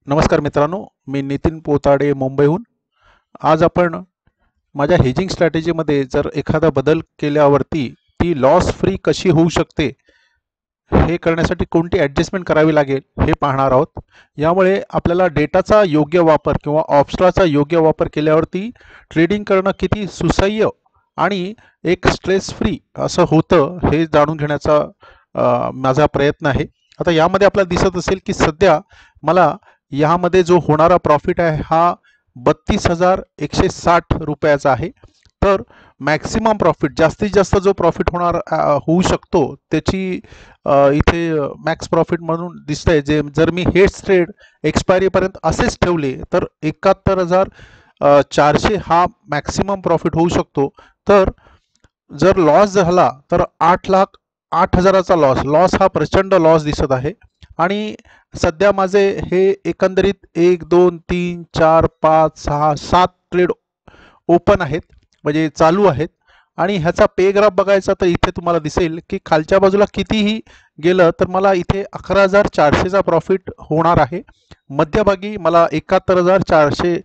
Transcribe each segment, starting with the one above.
नमस्कार मित्रांनो, मी नितीन पोताडे मुंबईहून. आज आपण माझ्या हेजिंग स्ट्रॅटेजीमध्ये जर एखादा बदल केल्यावरती ती लॉस फ्री कशी होऊ शकते, हे करण्यासाठी कोणती ॲडजस्टमेंट करावी लागेल हे पाहणार आहोत. यामुळे आपल्याला डेटाचा योग्य वापर किंवा ऑप्शनचा योग्य वापर केल्यावरती ट्रेडिंग करणं किती सुसह्य आणि एक स्ट्रेस फ्री असं होतं हे जाणून घेण्याचा माझा प्रयत्न आहे. आता यामध्ये आपल्याला दिसत असेल की सध्या मला यामध्ये जो होणारा प्रॉफिट आहे हा 32,160 रुपयाचा आहे. तर मॅक्सिमम प्रॉफिट जास्तीत जास्त जो प्रॉफिट होऊ शकतो त्याची इथे मॅक्स प्रॉफिट म्हणून दिसतंय. जे जर मी हेच ट्रेड एक्सपायरीपर्यंत असेच ठेवले तर 71,400 हा मॅक्सिमम प्रॉफिट होऊ शकतो. तर जर लॉस झाला तर 8,08,000चा लॉस हा प्रचंड लॉस दिसत आहे. आणि सध्या माझे हे एकंदरीत 1 2 3 4 5 6 7 ट्रेड ओपन आहेत, म्हणजे चालू आहेत. आणि ह्याचा पे ग्राफ बघायचा तर इथे तुम्हाला दिसेल की खालच्या बाजूला कितीही गेलं तर मला इथे 11,400चा प्रॉफिट होणार आहे. मध्यभागी मला 71,400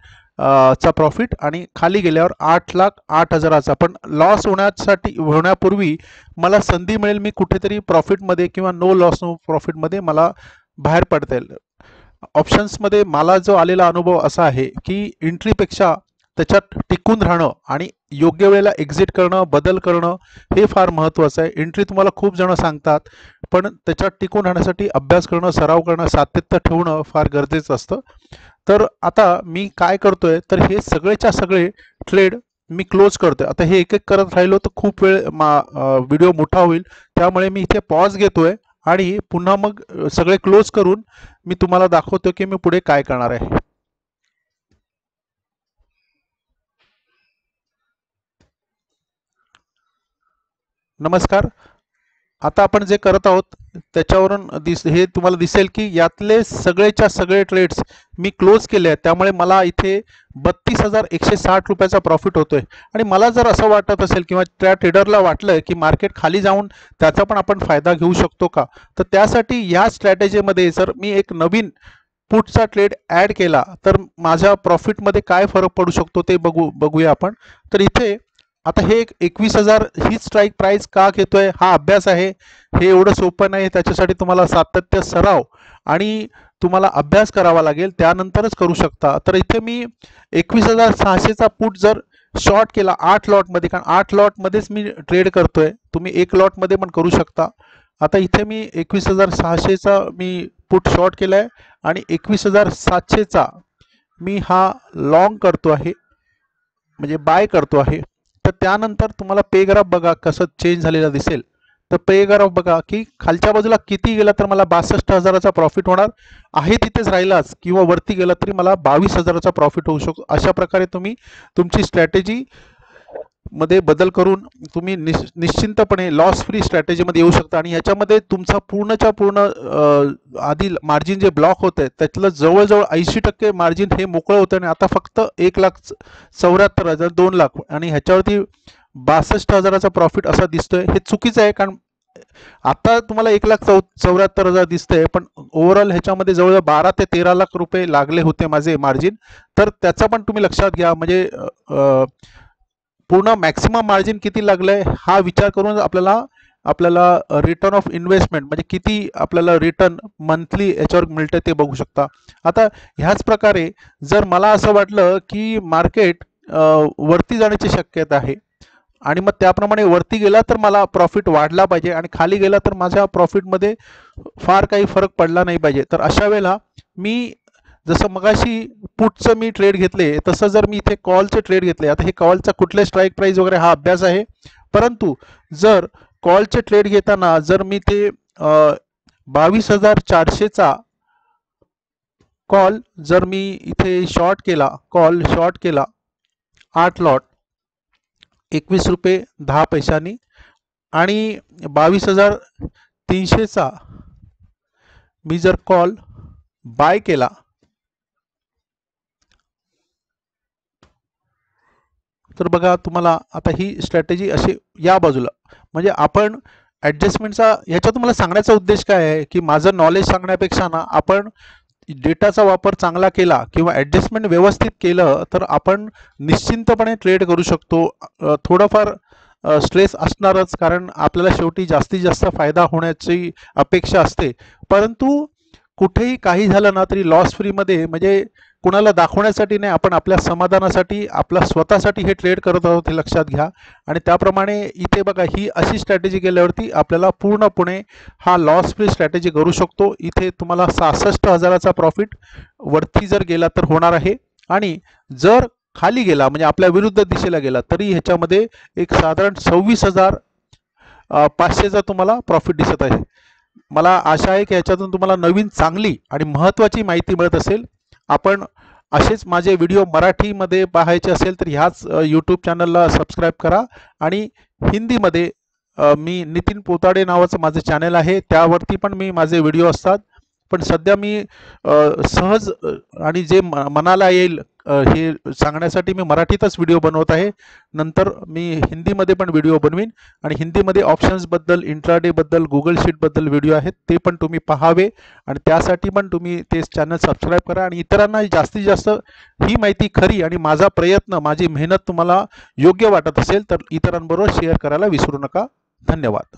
चा प्रॉफिट आणि खाली गेल्यावर 8,08,000चा. पण लॉस होण्यापूर्वी मला संधी मिळेल, मी कुठेतरी प्रॉफिटमध्ये किंवा नो लॉस नो प्रॉफिटमध्ये मला बाहेर पडता येईल. ऑप्शन्समध्ये मला जो आलेला अनुभव असा आहे की एंट्रीपेक्षा त्याच्यात टिकून राहणं आणि योग्य वेळेला एक्झिट करणं, बदल करणं हे फार महत्त्वाचं आहे. एंट्री तुम्हाला खूप जण सांगतात, पण त्याच्यात टिकून राहण्यासाठी अभ्यास करणं, सराव करणं, सातत्य ठेवणं फार गरजेचं असतं. तर आता मी काय करतोय तर हे सगळेच्या सगळे ट्रेड मी क्लोज करतोय. आता हे एक एक करत राहिलो तर खूप वेळ व्हिडिओ मोठा होईल, त्यामुळे मी इथे पॉज घेतोय आणि पुन्हा मग सगळे क्लोज करून मी तुम्हाला दाखवतो की मी पुढे काय करणार आहे. नमस्कार. आता आपण जे करत आहोत त्याच्यावरून हे तुम्हाला दिसेल की यातले सगळेच्या सगळे ट्रेड्स मी क्लोज केले आहेत. त्यामुळे मला इथे 32,160 रुपयाचा प्रॉफिट होतोय. आणि मला जर असं वाटत असेल किंवा त्या ट्रेडरला वाटलं की मार्केट खाली जाऊन त्याचा पण आपण फायदा घेऊ शकतो का, तर त्यासाठी या स्ट्रॅटेजीमध्ये जर मी एक नवीन पुटचा ट्रेड ॲड केला तर माझ्या प्रॉफिटमध्ये काय फरक पडू शकतो ते बघूया आपण. तर इथे आता हे 21,000 ही स्ट्राईक प्राइस का घेतोय, हा अभ्यास आहे. हे एवढं सोपं नाही, त्याच्यासाठी तुम्हाला सातत्य, सराव आणि तुम्हाला अभ्यास करावा लागेल, त्यानंतरच करू शकता. तर इथे मी 21,600चा पुट जर शॉर्ट केला 8 लॉटमध्ये, कारण 8 लॉटमध्येच मी ट्रेड करतोय, तुम्ही 1 लॉटमध्ये पण करू शकता. आता इथे मी 21,600चा मी पुट शॉर्ट केला आहे आणि 21,700चा मी हा लॉंग करतो आहे, म्हणजे बाय करतो आहे. तर त्यानंतर तुम्हाला पे ग्राफ बघा कसं चेंज झालेला दिसेल. तर पे ग्राफ बघा की खालच्या बाजूला किती गेला तर मला 62,000चा प्रॉफिट होणार आहे, तिथेच राहिलाच किंवा वरती गेला तरी मला 22,000चा प्रॉफिट होऊ शकतो. अशा प्रकारे तुम्ही तुमची स्ट्रॅटेजी मध्ये बदल करून तुम्ही निश्चिंतपणे लॉस फ्री स्ट्रॅटेजीमध्ये येऊ शकता. आणि ह्याच्यामध्ये तुमचा पूर्णच्या पूर्ण आधी मार्जिन जे ब्लॉक होतं आहे त्यातलं जवळजवळ 80% मार्जिन हे मोकळं होतं. आणि आता फक्त 1,74,000 2 लाख आणि ह्याच्यावरती 62,000चा प्रॉफिट असा दिसतोय. हे चुकीचं आहे, कारण आता तुम्हाला 1,74,000 दिसतंय, पण ओव्हरऑल ह्याच्यामध्ये जवळजवळ 12 ते 13 लाख रुपये लागले होते माझे मार्जिन. तर त्याचा पण तुम्ही लक्षात घ्या. म्हणजे पूर्ण मॅक्सिमम मार्जिन किती लागलंय हा विचार करून आपल्याला रिटर्न ऑफ इन्व्हेस्टमेंट म्हणजे किती आपल्याला रिटर्न मंथली याच्यावर मिळतं ते बघू शकता. आता ह्याच प्रकारे जर मला असं वाटलं की मार्केट वरती जाण्याची शक्यता आहे आणि मग त्याप्रमाणे वरती गेला तर मला प्रॉफिट वाढला पाहिजे आणि खाली गेला तर माझ्या प्रॉफिटमध्ये फार काही फरक पडला नाही पाहिजे. तर अशा वेळेला मी जसं मगाशी पुटचं मी ट्रेड घेतले तसं जर मी इथे कॉलचे ट्रेड घेतले, आता हे कॉलचा कुठले स्ट्राईक प्राइस वगैरे हा अभ्यास आहे. परंतु जर कॉलचे ट्रेड घेताना जर मी ते 22,400चा कॉल जर मी इथे शॉर्ट केला, कॉल शॉर्ट केला 8 लॉट 21 रुपये 10 पैशांनी आणि 22,300चा मी जर कॉल बाय केला तर बघा तुम्हाला आता ही स्ट्रॅटेजी अशी या बाजूला, म्हणजे आपण ॲडजस्टमेंटचा ह्याच्यात तुम्हाला सांगण्याचा उद्देश काय आहे की माझं नॉलेज सांगण्यापेक्षा ना आपण डेटाचा वापर चांगला केला किंवा ॲडजस्टमेंट व्यवस्थित केलं तर आपण निश्चिंतपणे ट्रेड करू शकतो. थोडंफार स्ट्रेस असणारच, कारण आपल्याला शेवटी जास्तीत जास्त फायदा होण्याची अपेक्षा असते. परंतु कुठेही काही झालं ना तरी लॉस फ्रीमध्ये, म्हणजे कुणाला दाखवण्यासाठी नाही, आपण आपल्या समाधानासाठी, आपल्या स्वतःसाठी हे ट्रेड करत आहोत हे लक्षात घ्या. आणि त्याप्रमाणे इथे बघा, ही अशी स्ट्रॅटेजी केल्यावरती आपल्याला पूर्णपणे हा लॉस फ्री स्ट्रॅटेजी करू शकतो. इथे तुम्हाला 66,000चा प्रॉफिट वरती जर गेला तर होणार आहे, आणि जर खाली गेला म्हणजे आपल्या विरुद्ध दिशेला गेला तरी ह्याच्यामध्ये एक साधारण 26,500चा तुम्हाला प्रॉफिट दिसत आहे. मला आशा आहे की याच्यातून तुम्हाला नवीन चांगली आणि महत्त्वाची माहिती मिळत असेल. आपण असेच माझे व्हिडिओ मराठीमध्ये पाहायचे असेल तर ह्याच यूट्यूब चॅनलला सबस्क्राईब करा. आणि हिंदीमध्ये मी नितीन पोताडे नावाचं माझं चॅनल आहे, त्यावरती पण मी माझे व्हिडिओ असतात. पण सध्या मी सहज आणि जे मनाला येईल हे सांगण्यासाठी मी मराठीतच व्हिडिओ बनवत आहे. नंतर मी हिंदीमध्ये पण व्हिडिओ बनवीन, आणि हिंदीमध्ये ऑप्शन्सबद्दल, इंट्राडेबद्दल, गुगल शीटबद्दल व्हिडिओ आहेत, ते पण तुम्ही पाहावे. आणि त्यासाठी पण तुम्ही ते चॅनल सबस्क्राईब करा. आणि इतरांना जास्तीत जास्त ही माहिती खरी आणि माझा प्रयत्न, माझी मेहनत तुम्हाला योग्य वाटत असेल तर इतरांबरोबर शेअर करायला विसरू नका. धन्यवाद.